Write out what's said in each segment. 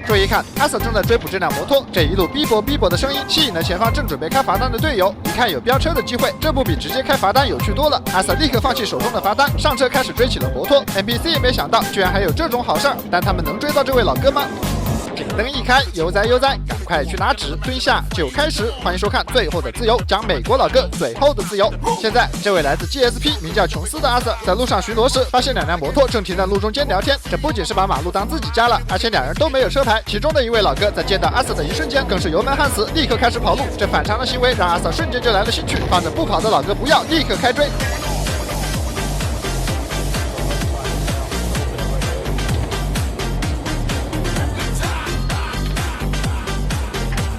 注意看，阿瑟正在追捕这辆摩托，这一路逼迫的声音吸引了前方正准备开罚单的队友。一看有飙车的机会，这不比直接开罚单有趣多了。阿瑟立刻放弃手中的罚单，上车开始追起了摩托。NPC 也没想到居然还有这种好事儿，但他们能追到这位老哥吗？警灯一开，悠哉悠哉，赶快去拿纸，蹲下就开始。欢迎收看《最后的自由》，讲美国老哥最后的自由。现在，这位来自 GSP 名叫琼斯的阿瑟，在路上巡逻时，发现2辆摩托正停在路中间聊天。这不仅是把马路当自己家了，而且2人都没有车牌。其中的一位老哥在见到阿瑟的一瞬间，更是油门焊死，立刻开始跑路。这反常的行为让阿瑟瞬间就来了兴趣，放着不跑的老哥不要，立刻开追。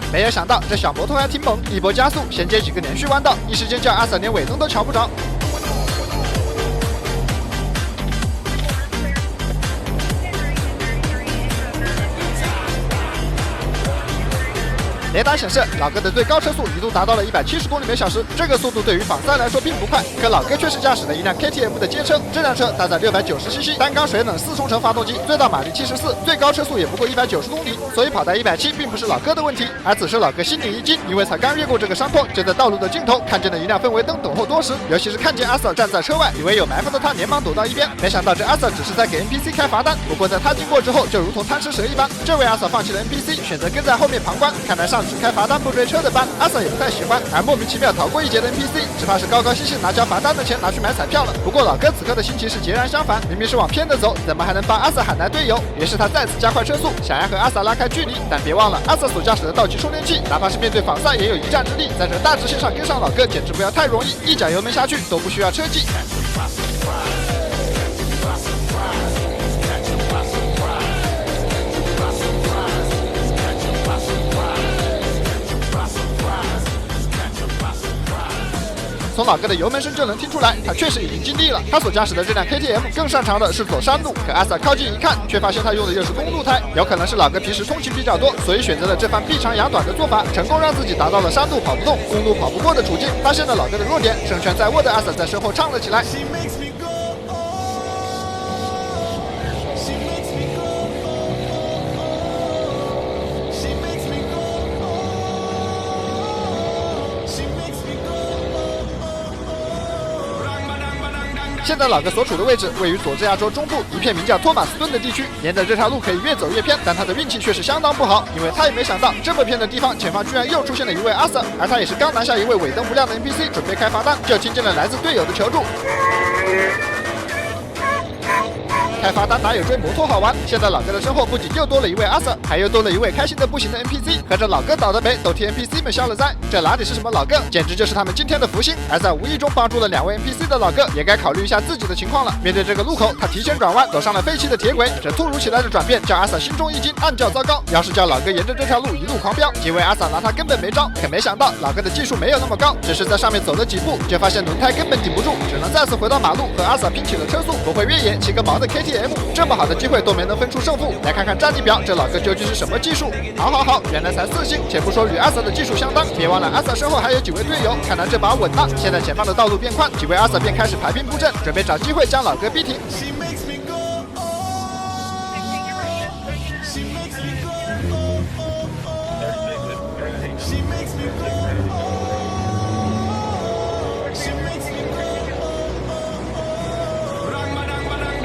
没有想到这小摩托还挺猛，一波加速，衔接几个连续弯道，一时间叫阿瑟连尾灯都瞧不着。雷达显示，老哥的最高车速一度达到了170公里每小时，这个速度对于仿赛来说并不快，可老哥却是驾驶了一辆 KTM 的街车，这辆车搭载690cc 单缸水冷4冲程发动机，最大马力74，最高车速也不过190公里，所以跑在170并不是老哥的问题。而此时老哥心里一惊，因为才刚越过这个山坡，就在道路的尽头看见了一辆氛围灯等候多时，尤其是看见阿瑟站在车外，以为有埋伏的他连忙躲到一边，没想到这阿瑟只是在给 NPC 开罚单，不过在他经过之后，就如同贪吃蛇一般，这位阿瑟放弃了 NPC， 选择跟在后面旁观，看来上只开罚单不追车的班，阿瑟也不太喜欢，而莫名其妙逃过一劫的 NPC， 只怕是高高兴兴拿交罚单的钱拿去买彩票了。不过老哥此刻的心情是截然相反，明明是往偏的走，怎么还能帮阿瑟喊来队友？于是他再次加快车速，想要和阿瑟拉开距离，但别忘了阿瑟所驾驶的道奇充电器，哪怕是面对仿赛也有一战之力，在这大直线上跟上老哥简直不要太容易，一脚油门下去都不需要车技。从老哥的油门声就能听出来，他确实已经尽力了。他所驾驶的这辆 KTM 更擅长的是走山路，可阿瑟靠近一看，却发现他用的又是公路胎。有可能是老哥平时通勤比较多，所以选择了这番避长养短的做法，成功让自己达到了山路跑不动、公路跑不过的处境。发现了老哥的弱点，胜券在握的阿瑟在身后唱了起来。现在老哥所处的位置位于佐治亚州中部一片名叫托马斯顿的地区，沿着这条路可以越走越偏，但他的运气却是相当不好，因为他也没想到这么偏的地方，前方居然又出现了一位阿瑟，而他也是刚拿下一位尾灯不亮的 NPC， 准备开罚单，就听见了来自队友的求助。开罚单哪有追摩托好玩？现在老哥的身后不仅又多了一位阿瑟，还又多了一位开心的不行的 NPC， 和这老哥倒的霉都替 NPC 们消了灾。这哪里是什么老哥，简直就是他们今天的福星。而在无意中帮助了2位 NPC 的老哥，也该考虑一下自己的情况了。面对这个路口，他提前转弯，走上了废弃的铁轨。这突如其来的转变叫阿瑟心中一惊，暗叫糟糕。要是叫老哥沿着这条路一路狂飙，几位阿瑟拿他根本没招。可没想到老哥的技术没有那么高，只是在上面走了几步，就发现轮胎根本顶不住，只能再次回到马路和阿瑟拼起了车速。不会越野骑个毛的 KTM， 这么好的机会都没能分出胜负。来看看战力表，这老哥究竟是什么技术？好，原来才4星。且不说与阿瑟的技术相当，别忘了阿瑟身后还有几位队友，看来这把稳了。现在前方的道路变宽，几位阿瑟便开始排兵布阵，准备找机会将老哥逼停。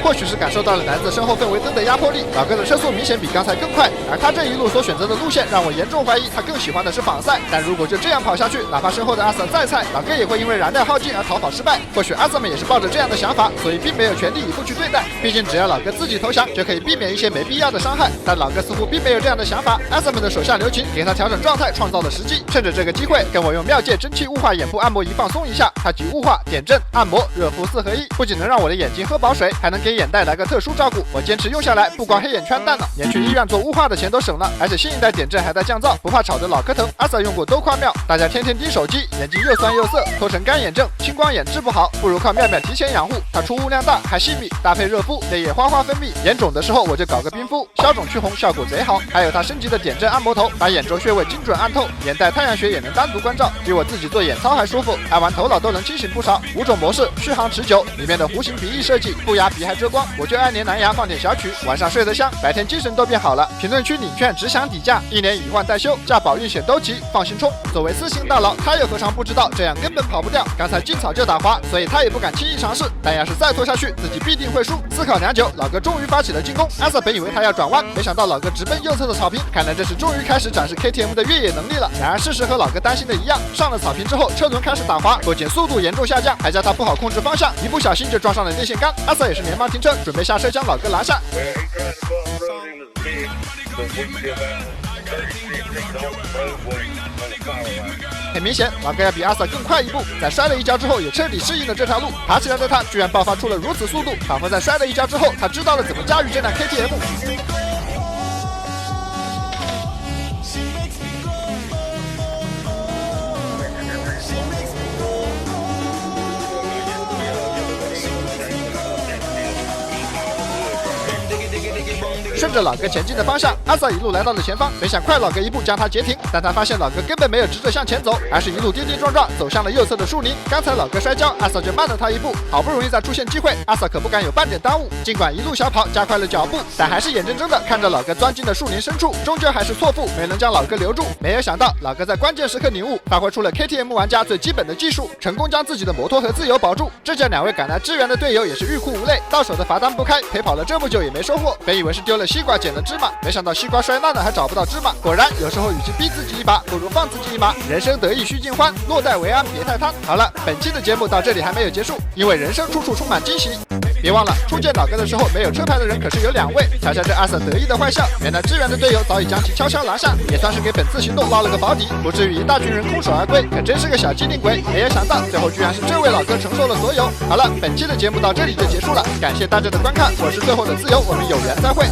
或许是感受到了来自身后氛围灯的压迫力，老哥的车速明显比刚才更快，而他这一路所选择的路线让我严重怀疑他更喜欢的是仿赛。但如果就这样跑下去，哪怕身后的阿瑟再菜，老哥也会因为燃料耗尽而逃跑失败。或许阿瑟们也是抱着这样的想法，所以并没有全力以赴去对待，毕竟只要老哥自己投降，就可以避免一些没必要的伤害。但老哥似乎并没有这样的想法，阿瑟们的手下留情，给他调整状态，创造了时机。趁着这个机会，跟我用妙界蒸汽雾化眼部按摩仪放松一下，它集雾化、点阵、按摩、热敷4合一，不仅能让我的眼睛喝饱水，还能给眼袋来个特殊照顾。我坚持用下来，不光黑眼圈淡了，连去医院做雾化的钱都省了，而且新一代点阵还带降噪，不怕吵得老磕头。阿瑟用过都夸妙，大家天天盯手机，眼睛又酸又涩，脱成干眼症，青光眼治不好，不如靠妙妙提前养护。它出雾量大，还细密，搭配热敷，泪液哗哗分泌。眼肿的时候我就搞个冰敷，消肿去红效果贼好。还有它升级的点阵按摩头，把眼周穴位精准按透，眼袋太阳穴也能单独关照，比我自己做眼操还舒服。按完头脑都能清醒不少。5种模式，续航持久，里面的弧形鼻翼设计，不压鼻还真遮光，我就爱年蓝牙放点小曲，晚上睡得香，白天精神都变好了。评论区领券只想底价，1年以换代修，价保运险都齐，放心冲。作为私信大佬，他又何尝不知道这样根本跑不掉？刚才进草就打滑，所以他也不敢轻易尝试。但要是再拖下去，自己必定会输。思考良久，老哥终于发起了进攻。阿瑟本以为他要转弯，没想到老哥直奔右侧的草坪，看来这是终于开始展示 KTM 的越野能力了。然而事实和老哥担心的一样，上了草坪之后，车轮开始打滑，不仅速度严重下降，还叫他不好控制方向，一不小心就撞上了电线杆。阿瑟也是连忙停车，准备下车将老哥拿下。很明显，老哥要比阿瑟更快一步，在摔了一跤之后也彻底适应了这条路。爬起来的他居然爆发出了如此速度，仿佛在摔了一跤之后，他知道了怎么驾驭这辆 KTM。顺着老哥前进的方向，阿瑟一路来到了前方，本想快老哥一步将他截停，但他发现老哥根本没有直着向前走，而是一路跌跌撞撞走向了右侧的树林。刚才老哥摔跤，阿瑟就慢了他一步，好不容易再出现机会，阿瑟可不敢有半点耽误。尽管一路小跑加快了脚步，但还是眼睁睁的看着老哥钻进了树林深处，终究还是错付，没能将老哥留住。没有想到老哥在关键时刻领悟，发挥出了 KTM 玩家最基本的技术，成功将自己的摩托和自由保住。这叫2位赶来支援的队友也是欲哭无泪，到手的罚单不开，陪跑了这么久也没收获。本以为是丢了西瓜捡了芝麻，没想到西瓜摔烂了还找不到芝麻。果然有时候与其逼自己一把，不如放自己一马。人生得意须尽欢，落袋为安别太贪。好了，本期的节目到这里还没有结束，因为人生处处充满惊喜。别忘了，初见老哥的时候没有车牌的人可是有2位。瞧瞧这阿瑟得意的坏笑，原来支援的队友早已将其悄悄拿下，也算是给本次行动捞了个保底，不至于一大群人空手而归。可真是个小机灵鬼，没有想到最后居然是这位老哥承受了所有。好了，本期的节目到这里就结束了，感谢大家的观看，我是最后的自由，我们有缘再会。